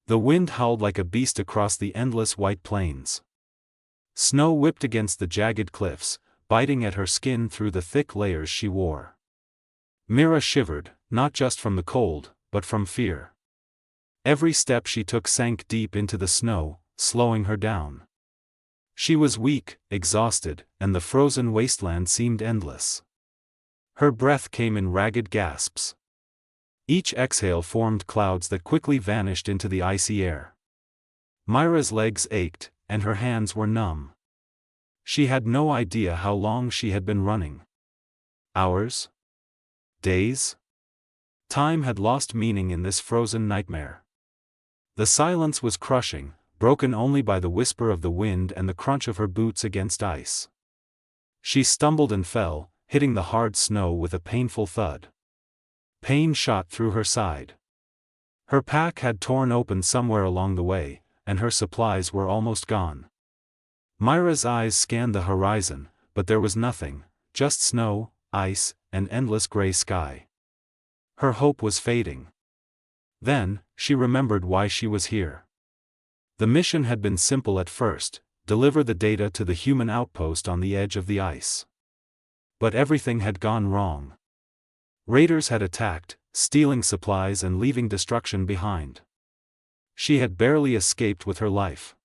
The wind howled like a beast across the endless white plains. Snow whipped against the jagged cliffs, biting at her skin through the thick layers she wore. Mira shivered, not just from the cold, but from fear. Every step she took sank deep into the snow, slowing her down. She was weak, exhausted, and the frozen wasteland seemed endless. Her breath came in ragged gasps. Each exhale formed clouds that quickly vanished into the icy air. Myra's legs ached, and her hands were numb. She had no idea how long she had been running. Hours? Days? Time had lost meaning in this frozen nightmare. The silence was crushing, broken only by the whisper of the wind and the crunch of her boots against ice. She stumbled and fell, hitting the hard snow with a painful thud. Pain shot through her side. Her pack had torn open somewhere along the way, and her supplies were almost gone. Myra's eyes scanned the horizon, but there was nothing, just snow, ice, and endless gray sky. Her hope was fading. Then, she remembered why she was here. The mission had been simple at first: deliver the data to the human outpost on the edge of the ice. But everything had gone wrong. Raiders had attacked, stealing supplies and leaving destruction behind. She had barely escaped with her life.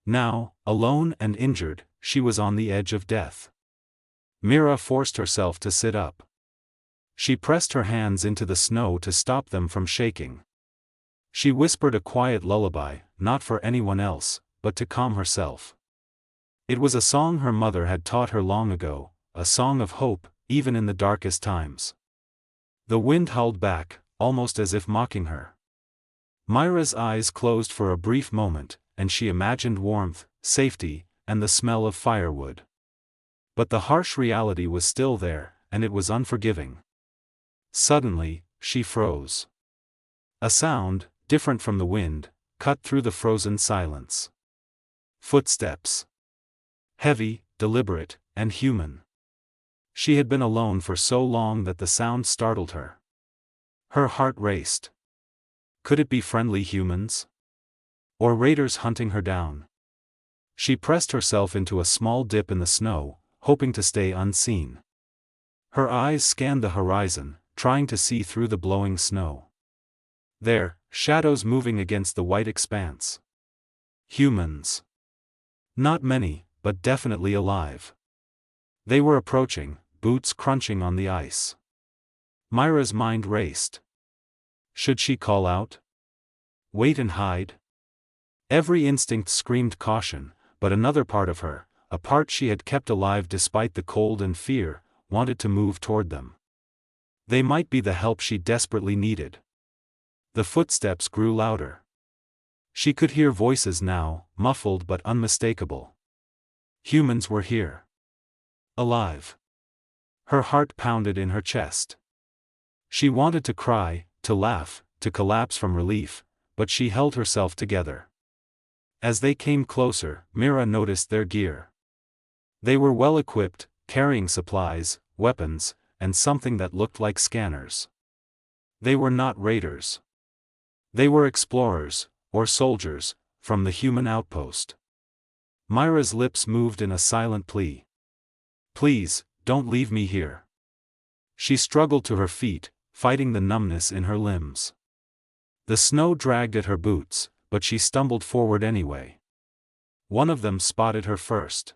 Now, alone and injured, she was on the edge of death. Mira forced herself to sit up. She pressed her hands into the snow to stop them from shaking. She whispered a quiet lullaby, not for anyone else, but to calm herself. It was a song her mother had taught her long ago, a song of hope, even in the darkest times. The wind howled back, almost as if mocking her. Myra's eyes closed for a brief moment, and she imagined warmth, safety, and the smell of firewood. But the harsh reality was still there, and it was unforgiving. Suddenly, she froze. A sound, different from the wind, cut through the frozen silence. Footsteps. Heavy, deliberate, and human. She had been alone for so long that the sound startled her. Her heart raced. Could it be friendly humans? Or raiders hunting her down? She pressed herself into a small dip in the snow, hoping to stay unseen. Her eyes scanned the horizon, trying to see through the blowing snow. There, shadows moving against the white expanse. Humans. Not many, but definitely alive. They were approaching, boots crunching on the ice. Myra's mind raced. Should she call out? Wait and hide? Every instinct screamed caution, but another part of her, a part she had kept alive despite the cold and fear, wanted to move toward them. They might be the help she desperately needed. The footsteps grew louder. She could hear voices now, muffled but unmistakable. Humans were here. Alive. Her heart pounded in her chest. She wanted to cry, to laugh, to collapse from relief, but she held herself together. As they came closer, Mira noticed their gear. They were well equipped, carrying supplies, weapons, and something that looked like scanners. They were not raiders. They were explorers, or soldiers, from the human outpost. Myra's lips moved in a silent plea. Please, don't leave me here. She struggled to her feet, fighting the numbness in her limbs. The snow dragged at her boots, but she stumbled forward anyway. One of them spotted her first.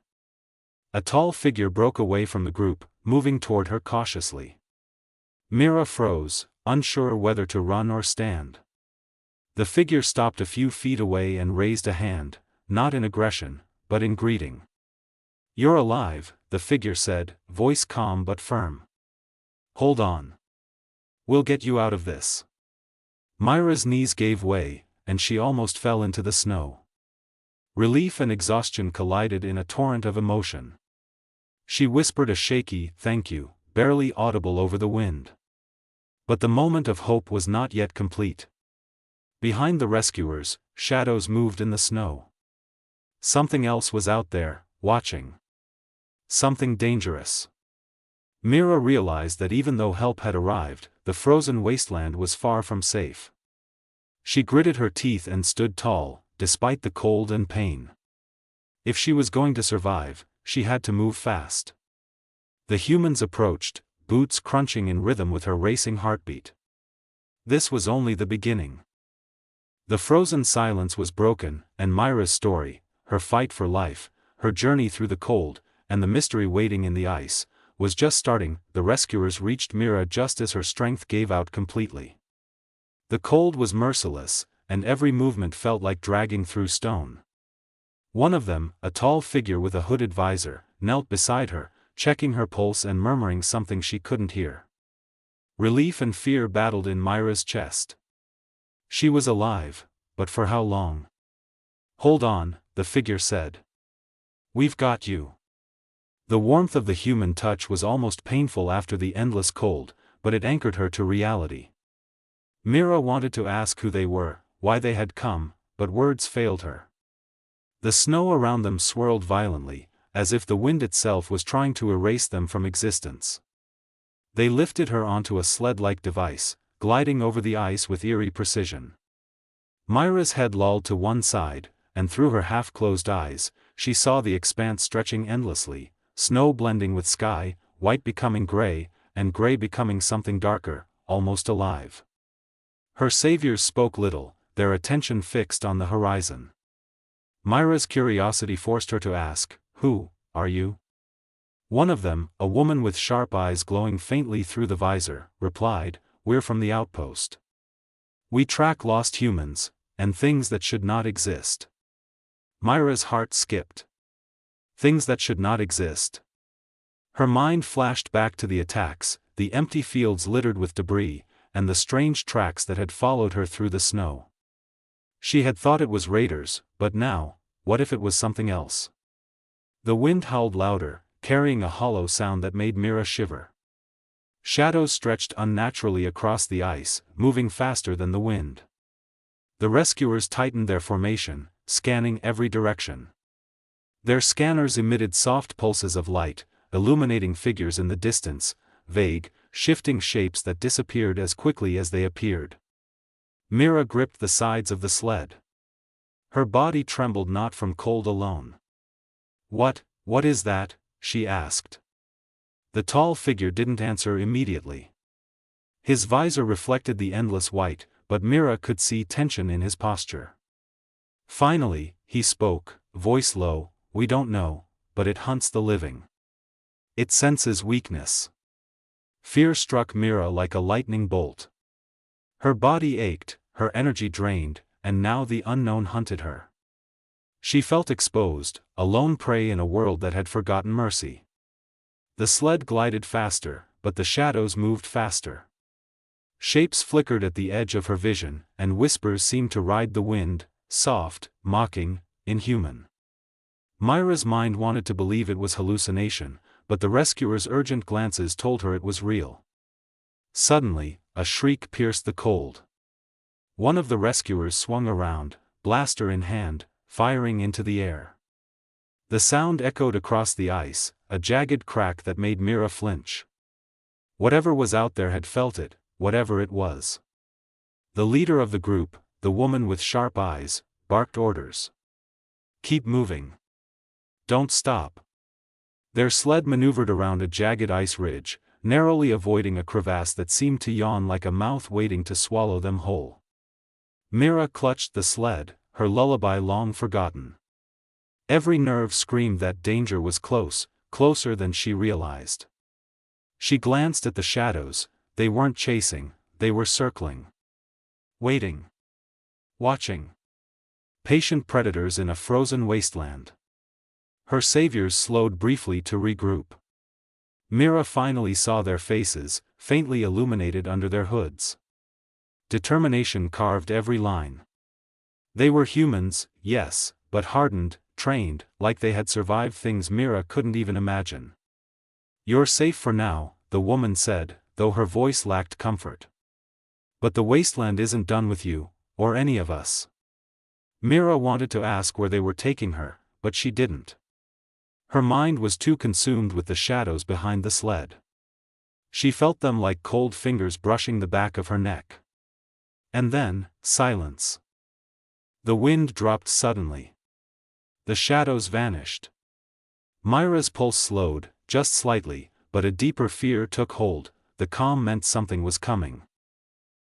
A tall figure broke away from the group, moving toward her cautiously. Mira froze, unsure whether to run or stand. The figure stopped a few feet away and raised a hand, not in aggression, but in greeting. You're alive, the figure said, voice calm but firm. Hold on. We'll get you out of this. Myra's knees gave way, and she almost fell into the snow. Relief and exhaustion collided in a torrent of emotion. She whispered a shaky, "Thank you," barely audible over the wind. But the moment of hope was not yet complete. Behind the rescuers, shadows moved in the snow. Something else was out there, watching. Something dangerous. Mira realized that even though help had arrived, the frozen wasteland was far from safe. She gritted her teeth and stood tall, despite the cold and pain. If she was going to survive, she had to move fast. The humans approached, boots crunching in rhythm with her racing heartbeat. This was only the beginning. The frozen silence was broken, and Myra's story, her fight for life, her journey through the cold, and the mystery waiting in the ice, was just starting. The rescuers reached Myra just as her strength gave out completely. The cold was merciless, and every movement felt like dragging through stone. One of them, a tall figure with a hooded visor, knelt beside her, checking her pulse and murmuring something she couldn't hear. Relief and fear battled in Myra's chest. She was alive, but for how long? "Hold on," the figure said. "We've got you." The warmth of the human touch was almost painful after the endless cold, but it anchored her to reality. Myra wanted to ask who they were, why they had come, but words failed her. The snow around them swirled violently, as if the wind itself was trying to erase them from existence. They lifted her onto a sled-like device, gliding over the ice with eerie precision. Myra's head lolled to one side, and through her half-closed eyes, she saw the expanse stretching endlessly, snow blending with sky, white becoming gray, and gray becoming something darker, almost alive. Her saviors spoke little, their attention fixed on the horizon. Myra's curiosity forced her to ask, "Who are you?" One of them, a woman with sharp eyes glowing faintly through the visor, replied, "We're from the outpost. We track lost humans, and things that should not exist." Myra's heart skipped. Things that should not exist. Her mind flashed back to the attacks, the empty fields littered with debris, and the strange tracks that had followed her through the snow. She had thought it was raiders, but now, what if it was something else? The wind howled louder, carrying a hollow sound that made Myra shiver. Shadows stretched unnaturally across the ice, moving faster than the wind. The rescuers tightened their formation, scanning every direction. Their scanners emitted soft pulses of light, illuminating figures in the distance, vague, shifting shapes that disappeared as quickly as they appeared. Myra gripped the sides of the sled. Her body trembled not from cold alone. What is that?" she asked. The tall figure didn't answer immediately. His visor reflected the endless white, but Myra could see tension in his posture. Finally, he spoke, voice low, "We don't know, but it hunts the living. It senses weakness." Fear struck Myra like a lightning bolt. Her body ached, her energy drained, and now the unknown hunted her. She felt exposed, a lone prey in a world that had forgotten mercy. The sled glided faster, but the shadows moved faster. Shapes flickered at the edge of her vision, and whispers seemed to ride the wind, soft, mocking, inhuman. Myra's mind wanted to believe it was hallucination, but the rescuers' urgent glances told her it was real. Suddenly, a shriek pierced the cold. One of the rescuers swung around, blaster in hand, firing into the air. The sound echoed across the ice, a jagged crack that made Myra flinch. Whatever was out there had felt it, whatever it was. The leader of the group, the woman with sharp eyes, barked orders. "Keep moving. Don't stop." Their sled maneuvered around a jagged ice ridge, narrowly avoiding a crevasse that seemed to yawn like a mouth waiting to swallow them whole. Myra clutched the sled, her lullaby long forgotten. Every nerve screamed that danger was close, closer than she realized. She glanced at the shadows. They weren't chasing, they were circling. Waiting. Watching. Patient predators in a frozen wasteland. Her saviors slowed briefly to regroup. Myra finally saw their faces, faintly illuminated under their hoods. Determination carved every line. They were humans, yes, but hardened, trained, like they had survived things Myra couldn't even imagine. "You're safe for now," the woman said, though her voice lacked comfort. "But the wasteland isn't done with you, or any of us." Myra wanted to ask where they were taking her, but she didn't. Her mind was too consumed with the shadows behind the sled. She felt them like cold fingers brushing the back of her neck. And then, silence. The wind dropped suddenly. The shadows vanished. Myra's pulse slowed, just slightly, but a deeper fear took hold. The calm meant something was coming.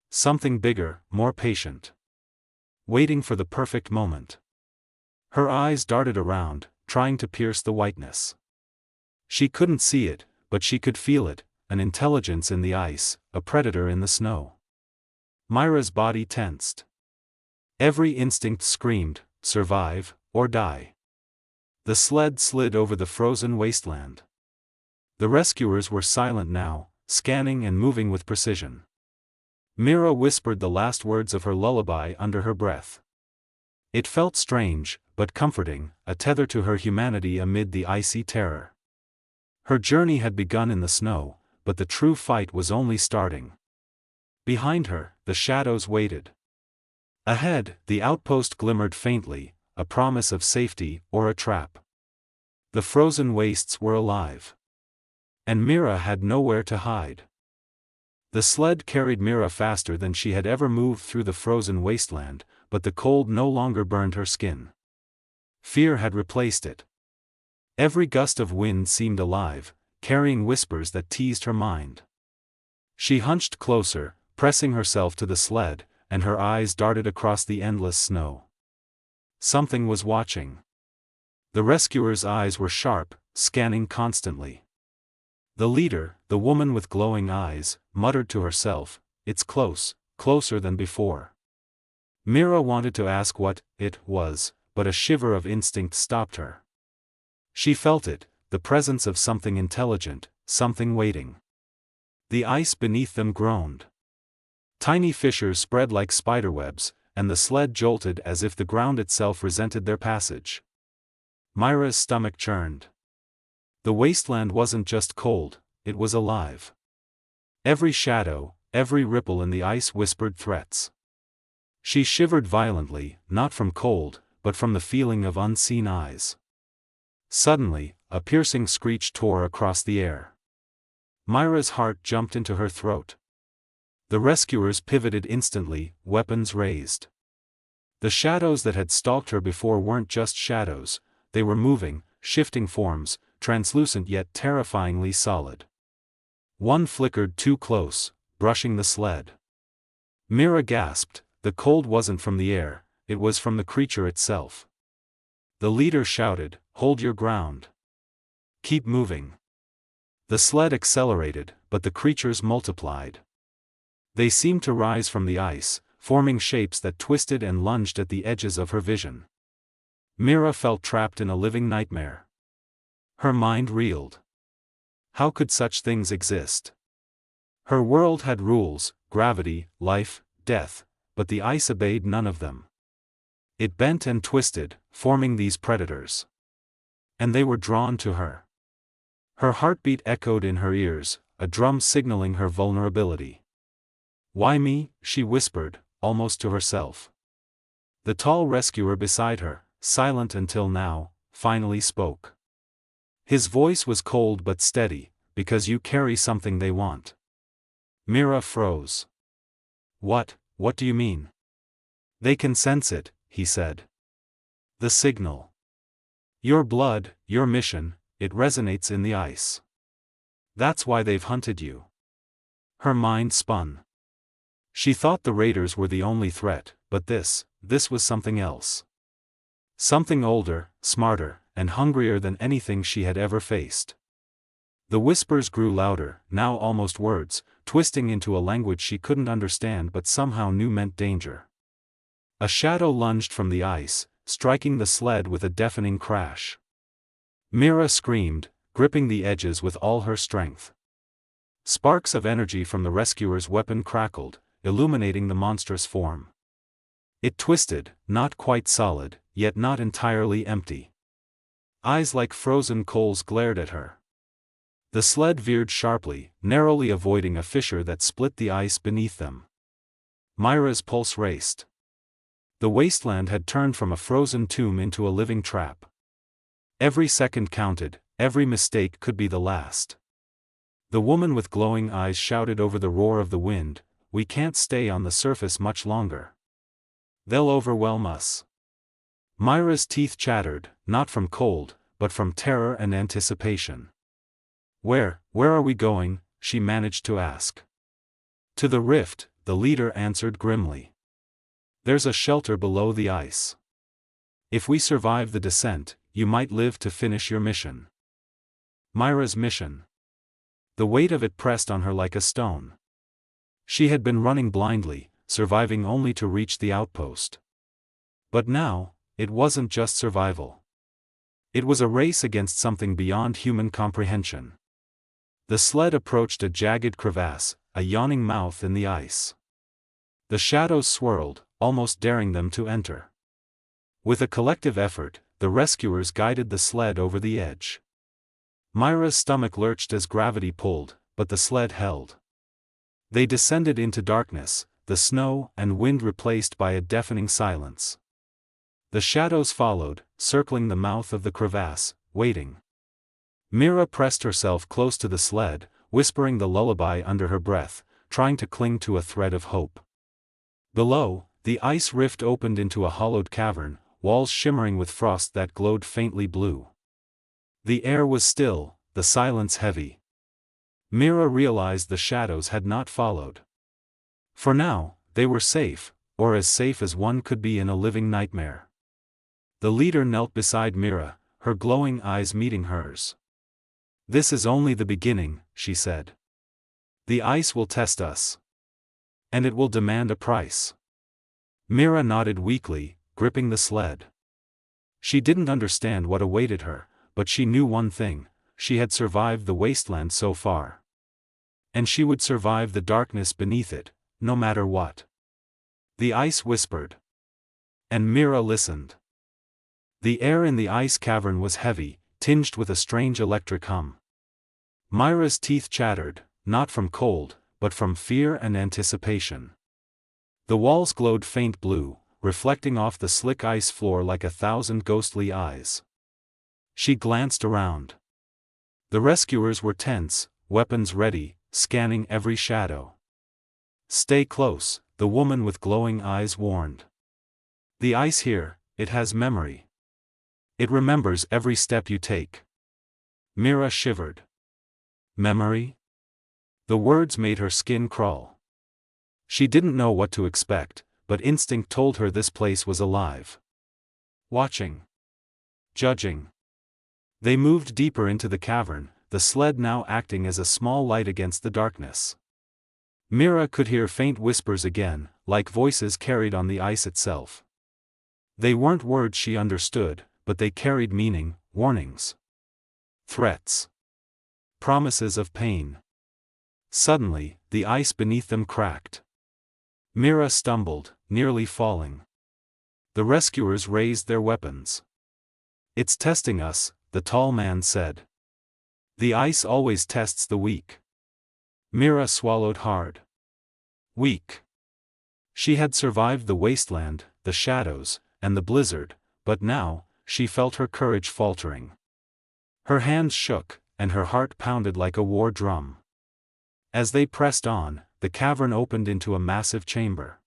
Something bigger, more patient. Waiting for the perfect moment. Her eyes darted around, trying to pierce the whiteness. She couldn't see it, but she could feel it, an intelligence in the ice, a predator in the snow. Myra's body tensed. Every instinct screamed, survive, or die. The sled slid over the frozen wasteland. The rescuers were silent now, scanning and moving with precision. Mira whispered the last words of her lullaby under her breath. It felt strange, but comforting, a tether to her humanity amid the icy terror. Her journey had begun in the snow, but the true fight was only starting. Behind her, the shadows waited. Ahead, the outpost glimmered faintly, a promise of safety or a trap. The frozen wastes were alive. And Mira had nowhere to hide. The sled carried Mira faster than she had ever moved through the frozen wasteland, but the cold no longer burned her skin. Fear had replaced it. Every gust of wind seemed alive, carrying whispers that teased her mind. She hunched closer, pressing herself to the sled, and her eyes darted across the endless snow. Something was watching. The rescuers' eyes were sharp, scanning constantly. The leader, the woman with glowing eyes, muttered to herself, "It's close, closer than before." Mira wanted to ask what it was, but a shiver of instinct stopped her. She felt it, the presence of something intelligent, something waiting. The ice beneath them groaned. Tiny fissures spread like spiderwebs, and the sled jolted as if the ground itself resented their passage. Myra's stomach churned. The wasteland wasn't just cold, it was alive. Every shadow, every ripple in the ice whispered threats. She shivered violently, not from cold, but from the feeling of unseen eyes. Suddenly, a piercing screech tore across the air. Myra's heart jumped into her throat. The rescuers pivoted instantly, weapons raised. The shadows that had stalked her before weren't just shadows, they were moving, shifting forms, translucent yet terrifyingly solid. One flickered too close, brushing the sled. Mira gasped. The cold wasn't from the air, it was from the creature itself. The leader shouted, "Hold your ground. Keep moving." The sled accelerated, but the creatures multiplied. They seemed to rise from the ice, forming shapes that twisted and lunged at the edges of her vision. Mira felt trapped in a living nightmare. Her mind reeled. How could such things exist? Her world had rules, gravity, life, death, but the ice obeyed none of them. It bent and twisted, forming these predators. And they were drawn to her. Her heartbeat echoed in her ears, a drum signaling her vulnerability. "Why me?" she whispered, almost to herself. The tall rescuer beside her, silent until now, finally spoke. His voice was cold but steady, "Because you carry something they want." Mira froze. What do you mean?" "They can sense it," he said. "The signal. Your blood, your mission, it resonates in the ice. That's why they've hunted you." Her mind spun. She thought the raiders were the only threat, but this was something else. Something older, smarter, and hungrier than anything she had ever faced. The whispers grew louder, now almost words, twisting into a language she couldn't understand but somehow knew meant danger. A shadow lunged from the ice, striking the sled with a deafening crash. Mira screamed, gripping the edges with all her strength. Sparks of energy from the rescuer's weapon crackled, illuminating the monstrous form. It twisted, not quite solid, yet not entirely empty. Eyes like frozen coals glared at her. The sled veered sharply, narrowly avoiding a fissure that split the ice beneath them. Myra's pulse raced. The wasteland had turned from a frozen tomb into a living trap. Every second counted, every mistake could be the last. The woman with glowing eyes shouted over the roar of the wind, we can't stay on the surface much longer. They'll overwhelm us. Myra's teeth chattered, not from cold, but from terror and anticipation. Where are we going?" she managed to ask. "To the rift," the leader answered grimly. "There's a shelter below the ice. If we survive the descent, you might live to finish your mission." Myra's mission. The weight of it pressed on her like a stone. She had been running blindly, surviving only to reach the outpost. But now, it wasn't just survival. It was a race against something beyond human comprehension. The sled approached a jagged crevasse, a yawning mouth in the ice. The shadows swirled, almost daring them to enter. With a collective effort, the rescuers guided the sled over the edge. Myra's stomach lurched as gravity pulled, but the sled held. They descended into darkness, the snow and wind replaced by a deafening silence. The shadows followed, circling the mouth of the crevasse, waiting. Mira pressed herself close to the sled, whispering the lullaby under her breath, trying to cling to a thread of hope. Below, the ice rift opened into a hollowed cavern, walls shimmering with frost that glowed faintly blue. The air was still, the silence heavy. Mira realized the shadows had not followed. For now, they were safe, or as safe as one could be in a living nightmare. The leader knelt beside Mira, her glowing eyes meeting hers. "This is only the beginning," she said. "The ice will test us. And it will demand a price." Mira nodded weakly, gripping the sled. She didn't understand what awaited her, but she knew one thing: she had survived the wasteland so far. And she would survive the darkness beneath it, no matter what. The ice whispered. And Mira listened. The air in the ice cavern was heavy, tinged with a strange electric hum. Myra's teeth chattered, not from cold, but from fear and anticipation. The walls glowed faint blue, reflecting off the slick ice floor like 1,000 ghostly eyes. She glanced around. The rescuers were tense, weapons ready, scanning every shadow. "Stay close," the woman with glowing eyes warned. "The ice here, it has memory. It remembers every step you take." Mira shivered. Memory? The words made her skin crawl. She didn't know what to expect, but instinct told her this place was alive. Watching. Judging. They moved deeper into the cavern, the sled now acting as a small light against the darkness. Mira could hear faint whispers again, like voices carried on the ice itself. They weren't words she understood, but they carried meaning, warnings. Threats. Promises of pain. Suddenly, the ice beneath them cracked. Mira stumbled, nearly falling. The rescuers raised their weapons. "It's testing us," the tall man said. "The ice always tests the weak." Mira swallowed hard. Weak. She had survived the wasteland, the shadows, and the blizzard, but now, she felt her courage faltering. Her hands shook, and her heart pounded like a war drum. As they pressed on, the cavern opened into a massive chamber.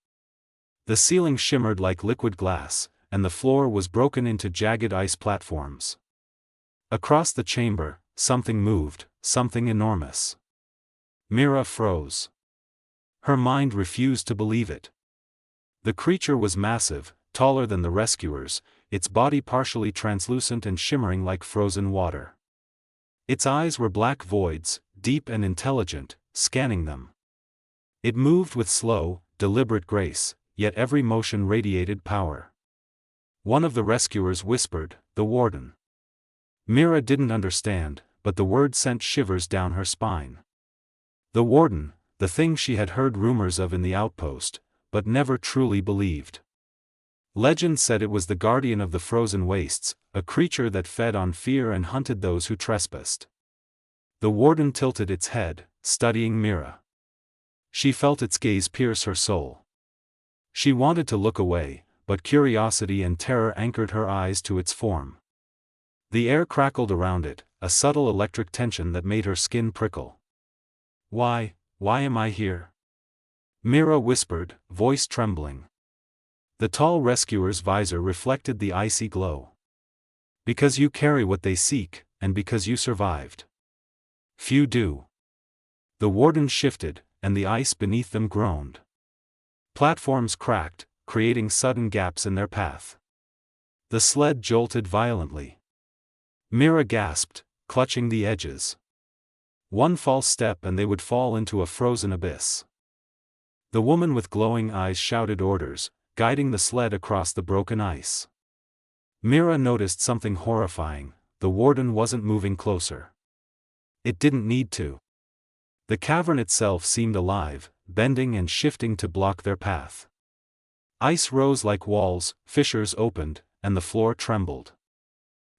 The ceiling shimmered like liquid glass, and the floor was broken into jagged ice platforms. Across the chamber, something moved, something enormous. Mira froze. Her mind refused to believe it. The creature was massive, taller than the rescuers, its body partially translucent and shimmering like frozen water. Its eyes were black voids, deep and intelligent, scanning them. It moved with slow, deliberate grace, yet every motion radiated power. One of the rescuers whispered, "The warden." Mira didn't understand, but the word sent shivers down her spine. The warden, the thing she had heard rumors of in the outpost, but never truly believed. Legend said it was the guardian of the frozen wastes, a creature that fed on fear and hunted those who trespassed. The warden tilted its head, studying Mira. She felt its gaze pierce her soul. She wanted to look away, but curiosity and terror anchored her eyes to its form. The air crackled around it, a subtle electric tension that made her skin prickle. Why am I here?" Mira whispered, voice trembling. The tall rescuer's visor reflected the icy glow. Because you carry what they seek, and because you survived. Few do. The warden shifted, and the ice beneath them groaned. Platforms cracked, creating sudden gaps in their path. The sled jolted violently. Mira gasped, clutching the edges. One false step and they would fall into a frozen abyss. The woman with glowing eyes shouted orders, guiding the sled across the broken ice. Mira noticed something horrifying: the warden wasn't moving closer. It didn't need to. The cavern itself seemed alive, bending and shifting to block their path. Ice rose like walls, fissures opened, and the floor trembled.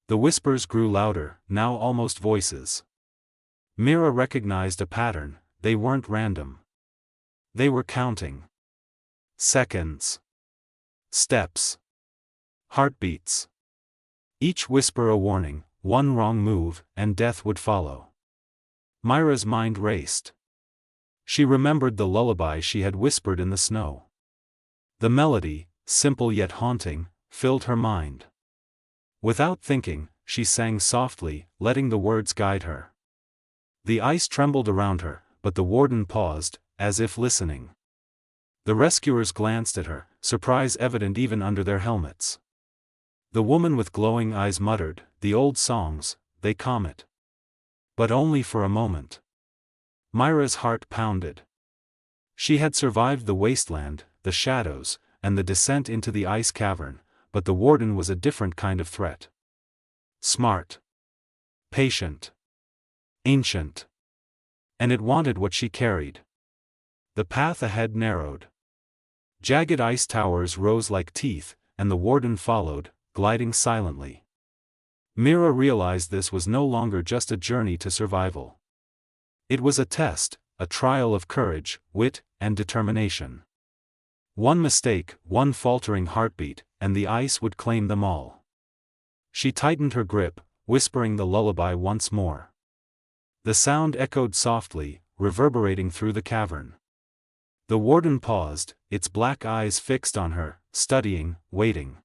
The whispers grew louder, now almost voices. Mira recognized a pattern: they weren't random. They were counting. Seconds. Steps. Heartbeats. Each whisper a warning: one wrong move, and death would follow. Mira's mind raced. She remembered the lullaby she had whispered in the snow. The melody, simple yet haunting, filled her mind. Without thinking, she sang softly, letting the words guide her. The ice trembled around her, but the warden paused, as if listening. The rescuers glanced at her, surprise evident even under their helmets. The woman with glowing eyes muttered, "The old songs, they calm it." But only for a moment. Mira's heart pounded. She had survived the wasteland, the shadows, and the descent into the ice cavern, but the warden was a different kind of threat. Smart. Patient. Ancient. And it wanted what she carried. The path ahead narrowed. Jagged ice towers rose like teeth, and the warden followed, gliding silently. Mira realized this was no longer just a journey to survival. It was a test, a trial of courage, wit, and determination. One mistake, one faltering heartbeat, and the ice would claim them all. She tightened her grip, whispering the lullaby once more. The sound echoed softly, reverberating through the cavern. The warden paused, its black eyes fixed on her, studying, waiting.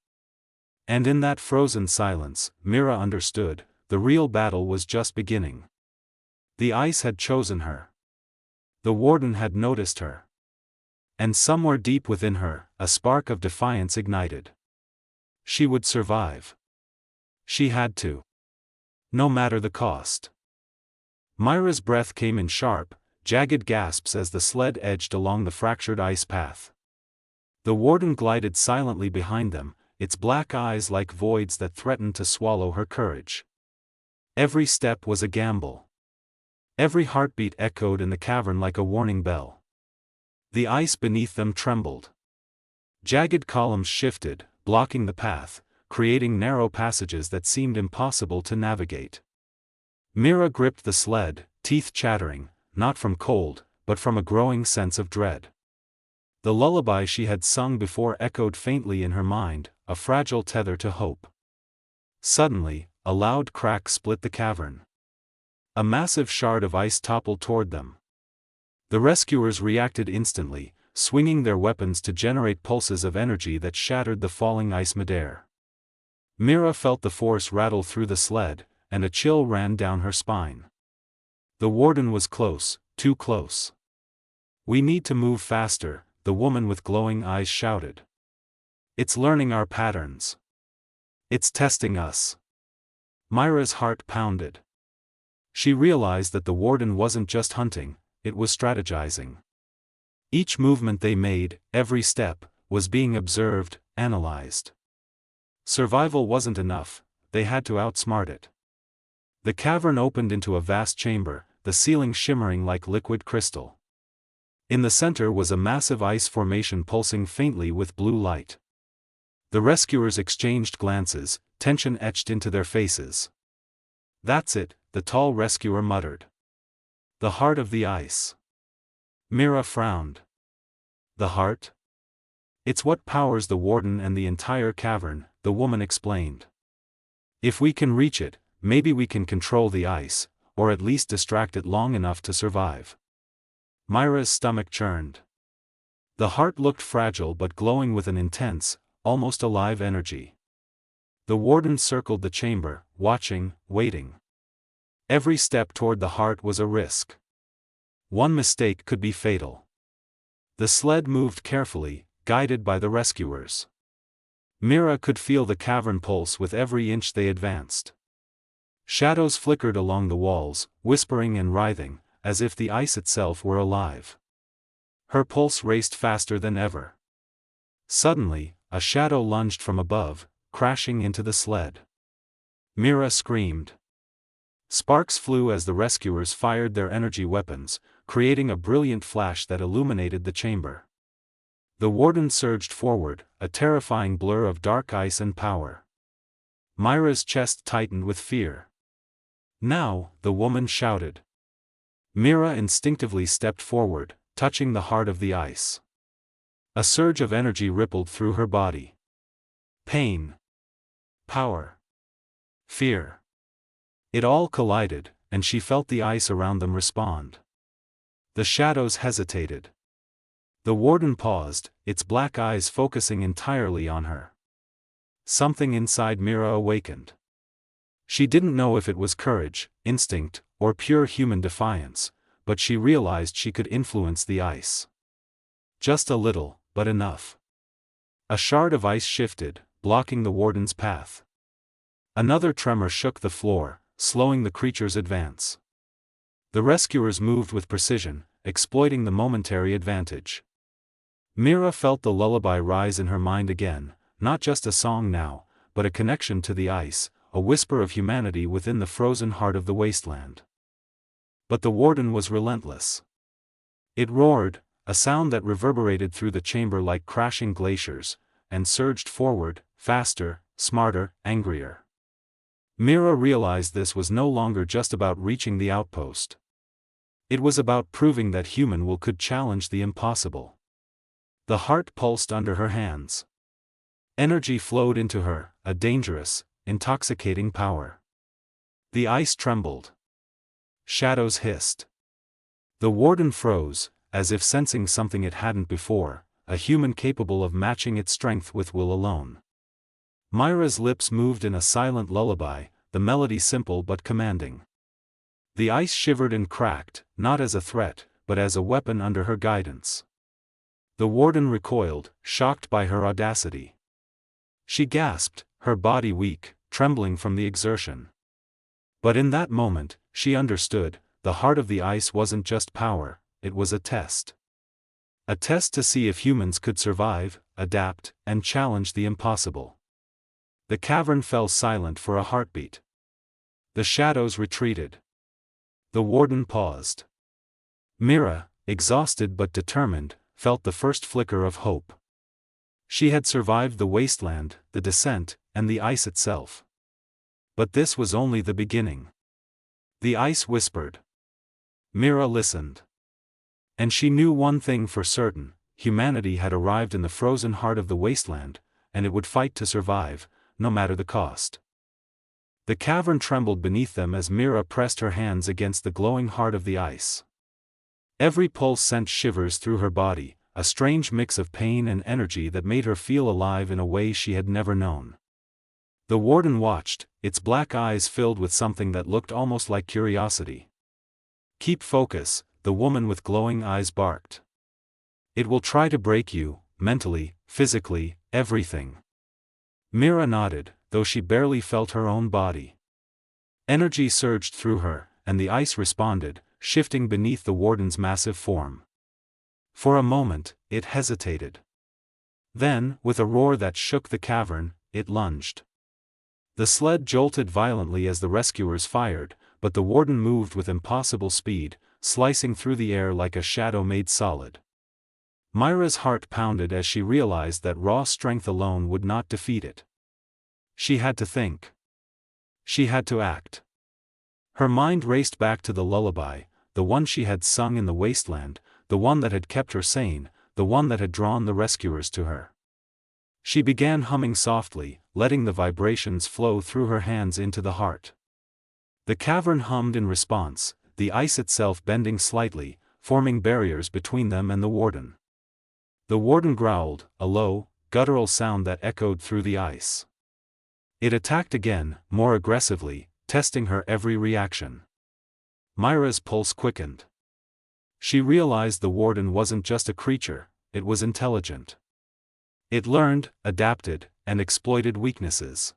And in that frozen silence, Mira understood, the real battle was just beginning. The ice had chosen her. The warden had noticed her. And somewhere deep within her, a spark of defiance ignited. She would survive. She had to. No matter the cost. Mira's breath came in sharp, jagged gasps as the sled edged along the fractured ice path. The warden glided silently behind them, its black eyes like voids that threatened to swallow her courage. Every step was a gamble. Every heartbeat echoed in the cavern like a warning bell. The ice beneath them trembled. Jagged columns shifted, blocking the path, creating narrow passages that seemed impossible to navigate. Mira gripped the sled, teeth chattering, not from cold, but from a growing sense of dread. The lullaby she had sung before echoed faintly in her mind, a fragile tether to hope. Suddenly, a loud crack split the cavern. A massive shard of ice toppled toward them. The rescuers reacted instantly, swinging their weapons to generate pulses of energy that shattered the falling ice midair. Mira felt the force rattle through the sled, and a chill ran down her spine. The warden was close, too close. "We need to move faster," the woman with glowing eyes shouted. "It's learning our patterns. It's testing us." Mira's heart pounded. She realized that the warden wasn't just hunting, it was strategizing. Each movement they made, every step, was being observed, analyzed. Survival wasn't enough, they had to outsmart it. The cavern opened into a vast chamber, the ceiling shimmering like liquid crystal. In the center was a massive ice formation pulsing faintly with blue light. The rescuers exchanged glances, tension etched into their faces. "That's it," the tall rescuer muttered. "The heart of the ice." Mira frowned. "The heart? It's what powers the warden and the entire cavern," the woman explained. "If we can reach it, maybe we can control the ice, or at least distract it long enough to survive." Mira's stomach churned. The heart looked fragile but glowing with an intense, almost alive energy. The warden circled the chamber, watching, waiting. Every step toward the heart was a risk. One mistake could be fatal. The sled moved carefully, guided by the rescuers. Mira could feel the cavern pulse with every inch they advanced. Shadows flickered along the walls, whispering and writhing, as if the ice itself were alive. Her pulse raced faster than ever. Suddenly, a shadow lunged from above, crashing into the sled. Mira screamed. Sparks flew as the rescuers fired their energy weapons, creating a brilliant flash that illuminated the chamber. The warden surged forward, a terrifying blur of dark ice and power. Myra's chest tightened with fear. "Now," the woman shouted. Mira instinctively stepped forward, touching the heart of the ice. A surge of energy rippled through her body. Pain. Power. Fear. It all collided, and she felt the ice around them respond. The shadows hesitated. The warden paused, its black eyes focusing entirely on her. Something inside Mira awakened. She didn't know if it was courage, instinct, or pure human defiance, but she realized she could influence the ice. Just a little, but enough. A shard of ice shifted, blocking the warden's path. Another tremor shook the floor, slowing the creature's advance. The rescuers moved with precision, exploiting the momentary advantage. Mira felt the lullaby rise in her mind again, not just a song now, but a connection to the ice, a whisper of humanity within the frozen heart of the wasteland. But the warden was relentless. It roared, a sound that reverberated through the chamber like crashing glaciers, and surged forward, faster, smarter, angrier. Mira realized this was no longer just about reaching the outpost. It was about proving that human will could challenge the impossible. The heart pulsed under her hands. Energy flowed into her, a dangerous, intoxicating power. The ice trembled. Shadows hissed. The warden froze, as if sensing something it hadn't before, a human capable of matching its strength with will alone. Myra's lips moved in a silent lullaby, the melody simple but commanding. The ice shivered and cracked, not as a threat, but as a weapon under her guidance. The warden recoiled, shocked by her audacity. She gasped, her body weak, trembling from the exertion. But in that moment, she understood, the heart of the ice wasn't just power, it was a test. A test to see if humans could survive, adapt, and challenge the impossible. The cavern fell silent for a heartbeat. The shadows retreated. The warden paused. Mira, exhausted but determined, felt the first flicker of hope. She had survived the wasteland, the descent, and the ice itself. But this was only the beginning. The ice whispered. Mira listened. And she knew one thing for certain: humanity had arrived in the frozen heart of the wasteland, and it would fight to survive, no matter the cost. The cavern trembled beneath them as Mira pressed her hands against the glowing heart of the ice. Every pulse sent shivers through her body, a strange mix of pain and energy that made her feel alive in a way she had never known. The warden watched, its black eyes filled with something that looked almost like curiosity. "Keep focus," the woman with glowing eyes barked. "It will try to break you, mentally, physically, everything." Mira nodded, though she barely felt her own body. Energy surged through her, and the ice responded, shifting beneath the warden's massive form. For a moment, it hesitated. Then, with a roar that shook the cavern, it lunged. The sled jolted violently as the rescuers fired, but the warden moved with impossible speed, slicing through the air like a shadow made solid. Myra's heart pounded as she realized that raw strength alone would not defeat it. She had to think. She had to act. Her mind raced back to the lullaby, the one she had sung in the wasteland, the one that had kept her sane, the one that had drawn the rescuers to her. She began humming softly, letting the vibrations flow through her hands into the heart. The cavern hummed in response, the ice itself bending slightly, forming barriers between them and the warden. The warden growled, a low, guttural sound that echoed through the ice. It attacked again, more aggressively, testing her every reaction. Myra's pulse quickened. She realized the warden wasn't just a creature, it was intelligent. It learned, adapted, and exploited weaknesses.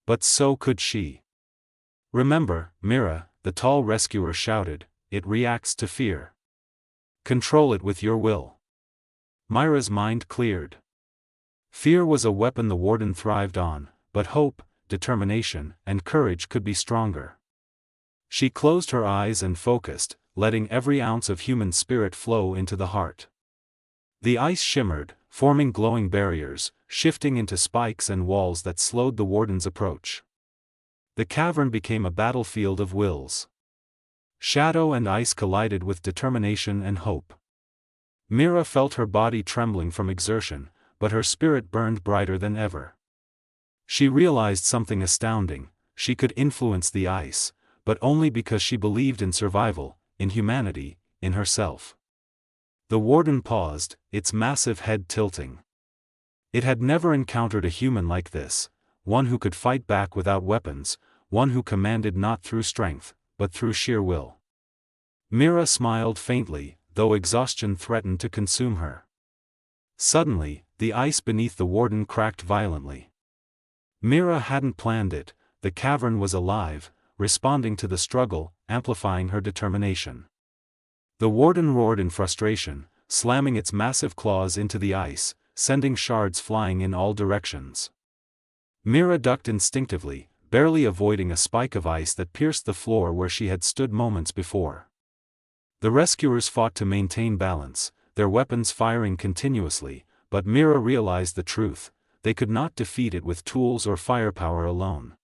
But so could she. Remember, Mira, the tall rescuer shouted, it reacts to fear. Control it with your will. Myra's mind cleared. Fear was a weapon the warden thrived on, but hope, determination, and courage could be stronger. She closed her eyes and focused, letting every ounce of human spirit flow into the heart. The ice shimmered, forming glowing barriers, shifting into spikes and walls that slowed the warden's approach. The cavern became a battlefield of wills. Shadow and ice collided with determination and hope. Mira felt her body trembling from exertion, but her spirit burned brighter than ever. She realized something astounding: she could influence the ice, but only because she believed in survival, in humanity, in herself. The warden paused, its massive head tilting. It had never encountered a human like this, one who could fight back without weapons, one who commanded not through strength, but through sheer will. Mira smiled faintly, though exhaustion threatened to consume her. Suddenly, the ice beneath the warden cracked violently. Mira hadn't planned it, the cavern was alive, responding to the struggle, amplifying her determination. The warden roared in frustration, slamming its massive claws into the ice, sending shards flying in all directions. Mira ducked instinctively, barely avoiding a spike of ice that pierced the floor where she had stood moments before. The rescuers fought to maintain balance, their weapons firing continuously, but Mira realized the truth: they could not defeat it with tools or firepower alone.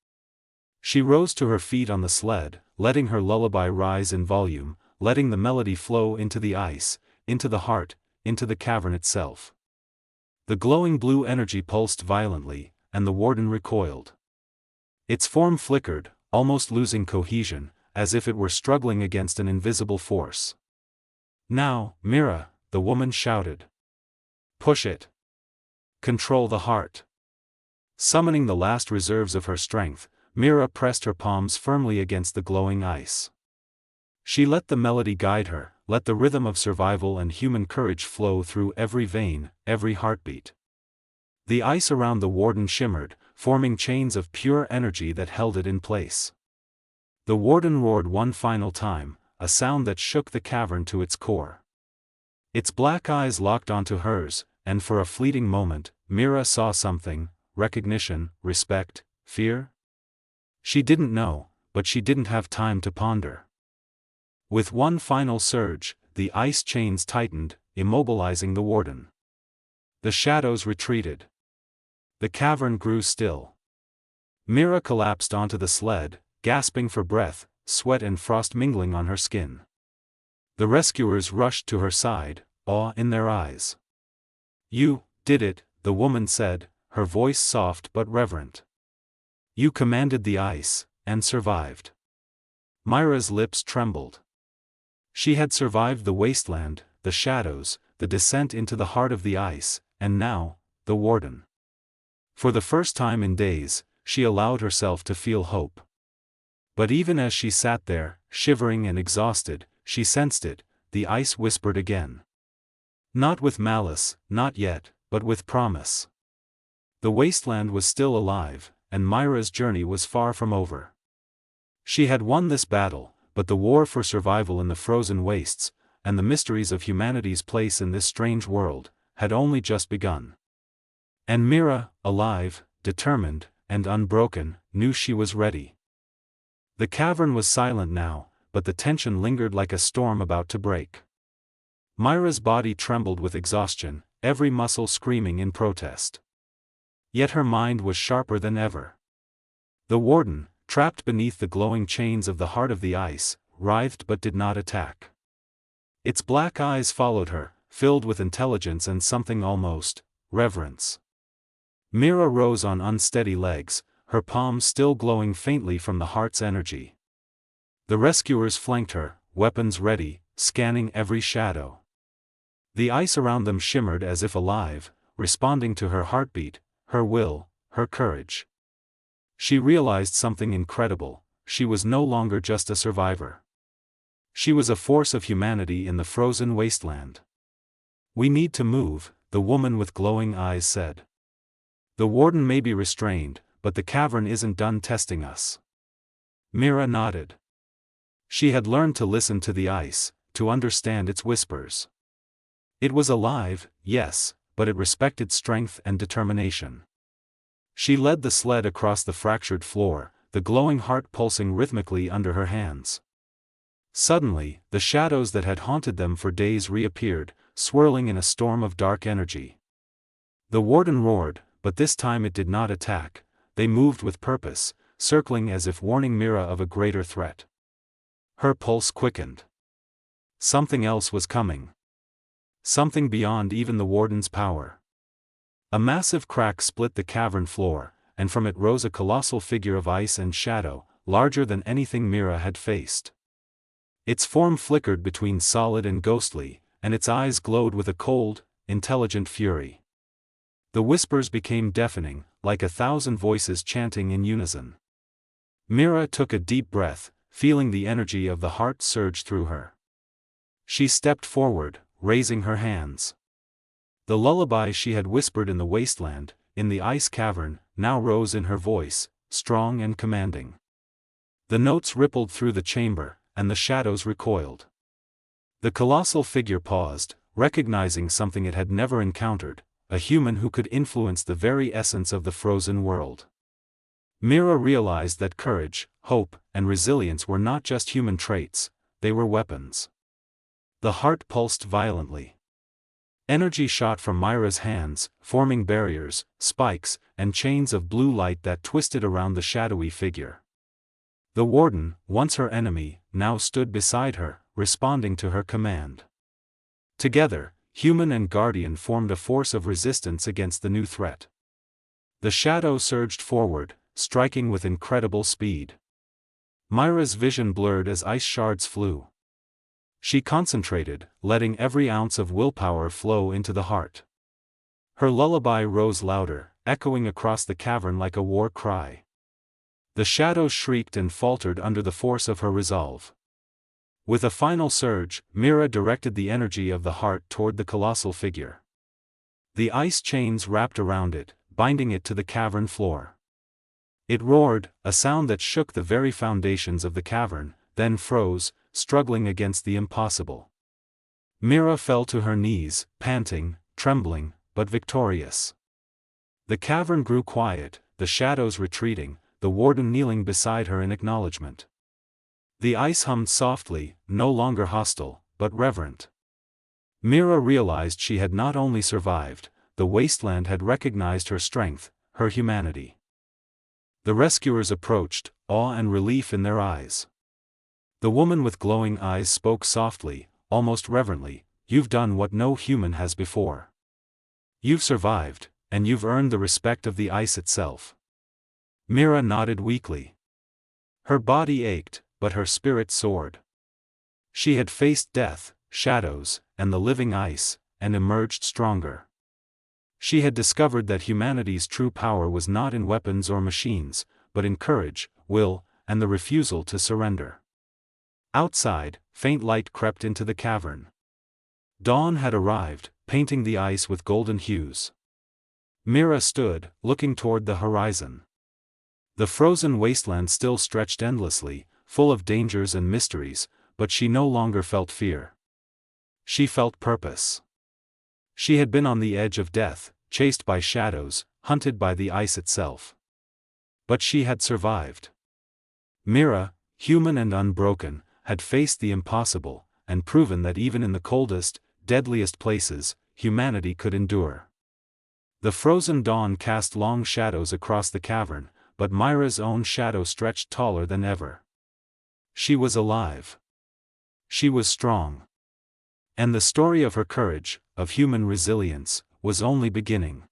She rose to her feet on the sled, letting her lullaby rise in volume, letting the melody flow into the ice, into the heart, into the cavern itself. The glowing blue energy pulsed violently, and the warden recoiled. Its form flickered, almost losing cohesion, as if it were struggling against an invisible force. Now, Mira, the woman shouted. Push it. Control the heart. Summoning the last reserves of her strength, Mira pressed her palms firmly against the glowing ice. She let the melody guide her, let the rhythm of survival and human courage flow through every vein, every heartbeat. The ice around the warden shimmered, forming chains of pure energy that held it in place. The warden roared one final time, a sound that shook the cavern to its core. Its black eyes locked onto hers, and for a fleeting moment, Mira saw something: recognition, respect, fear? She didn't know, but she didn't have time to ponder. With one final surge, the ice chains tightened, immobilizing the warden. The shadows retreated. The cavern grew still. Mira collapsed onto the sled, gasping for breath, sweat and frost mingling on her skin. The rescuers rushed to her side, awe in their eyes. You did it, the woman said, her voice soft but reverent. You commanded the ice, and survived. Myra's lips trembled. She had survived the wasteland, the shadows, the descent into the heart of the ice, and now, the warden. For the first time in days, she allowed herself to feel hope. But even as she sat there, shivering and exhausted, she sensed it: the ice whispered again. Not with malice, not yet, but with promise. The wasteland was still alive, and Myra's journey was far from over. She had won this battle, but the war for survival in the frozen wastes, and the mysteries of humanity's place in this strange world, had only just begun. And Mira, alive, determined, and unbroken, knew she was ready. The cavern was silent now, but the tension lingered like a storm about to break. Myra's body trembled with exhaustion, every muscle screaming in protest. Yet her mind was sharper than ever. The warden, trapped beneath the glowing chains of the heart of the ice, writhed but did not attack. Its black eyes followed her, filled with intelligence and something almost reverence. Mira rose on unsteady legs, her palms still glowing faintly from the heart's energy. The rescuers flanked her, weapons ready, scanning every shadow. The ice around them shimmered as if alive, responding to her heartbeat, her will, her courage. She realized something incredible: she was no longer just a survivor. She was a force of humanity in the frozen wasteland. "We need to move," the woman with glowing eyes said. "The warden may be restrained, but the cavern isn't done testing us." Mira nodded. She had learned to listen to the ice, to understand its whispers. It was alive, yes, but it respected strength and determination. She led the sled across the fractured floor, the glowing heart pulsing rhythmically under her hands. Suddenly, the shadows that had haunted them for days reappeared, swirling in a storm of dark energy. The warden roared, but this time it did not attack. They moved with purpose, circling as if warning Mira of a greater threat. Her pulse quickened. Something else was coming. Something beyond even the warden's power. A massive crack split the cavern floor, and from it rose a colossal figure of ice and shadow, larger than anything Mira had faced. Its form flickered between solid and ghostly, and its eyes glowed with a cold, intelligent fury. The whispers became deafening, like 1,000 voices chanting in unison. Mira took a deep breath, feeling the energy of the heart surge through her. She stepped forward, raising her hands. The lullaby she had whispered in the wasteland, in the ice cavern, now rose in her voice, strong and commanding. The notes rippled through the chamber, and the shadows recoiled. The colossal figure paused, recognizing something it had never encountered: a human who could influence the very essence of the frozen world. Mira realized that courage, hope, and resilience were not just human traits, they were weapons. The heart pulsed violently. Energy shot from Myra's hands, forming barriers, spikes, and chains of blue light that twisted around the shadowy figure. The warden, once her enemy, now stood beside her, responding to her command. Together, human and guardian formed a force of resistance against the new threat. The shadow surged forward, striking with incredible speed. Myra's vision blurred as ice shards flew. She concentrated, letting every ounce of willpower flow into the heart. Her lullaby rose louder, echoing across the cavern like a war cry. The shadows shrieked and faltered under the force of her resolve. With a final surge, Mira directed the energy of the heart toward the colossal figure. The ice chains wrapped around it, binding it to the cavern floor. It roared, a sound that shook the very foundations of the cavern, then froze, struggling against the impossible. Mira fell to her knees, panting, trembling, but victorious. The cavern grew quiet, the shadows retreating, the warden kneeling beside her in acknowledgement. The ice hummed softly, no longer hostile, but reverent. Mira realized she had not only survived, the wasteland had recognized her strength, her humanity. The rescuers approached, awe and relief in their eyes. The woman with glowing eyes spoke softly, almost reverently, "You've done what no human has before. You've survived, and you've earned the respect of the ice itself." Mira nodded weakly. Her body ached, but her spirit soared. She had faced death, shadows, and the living ice, and emerged stronger. She had discovered that humanity's true power was not in weapons or machines, but in courage, will, and the refusal to surrender. Outside, faint light crept into the cavern. Dawn had arrived, painting the ice with golden hues. Mira stood, looking toward the horizon. The frozen wasteland still stretched endlessly, full of dangers and mysteries, but she no longer felt fear. She felt purpose. She had been on the edge of death, chased by shadows, hunted by the ice itself. But she had survived. Mira, human and unbroken, had faced the impossible, and proven that even in the coldest, deadliest places, humanity could endure. The frozen dawn cast long shadows across the cavern, but Myra's own shadow stretched taller than ever. She was alive. She was strong. And the story of her courage, of human resilience, was only beginning.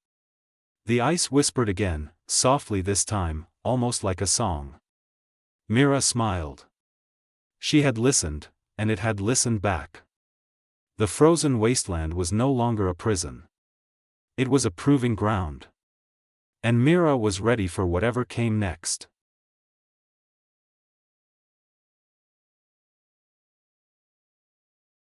The ice whispered again, softly this time, almost like a song. Mira smiled. She had listened, and it had listened back. The frozen wasteland was no longer a prison. It was a proving ground. And Mira was ready for whatever came next.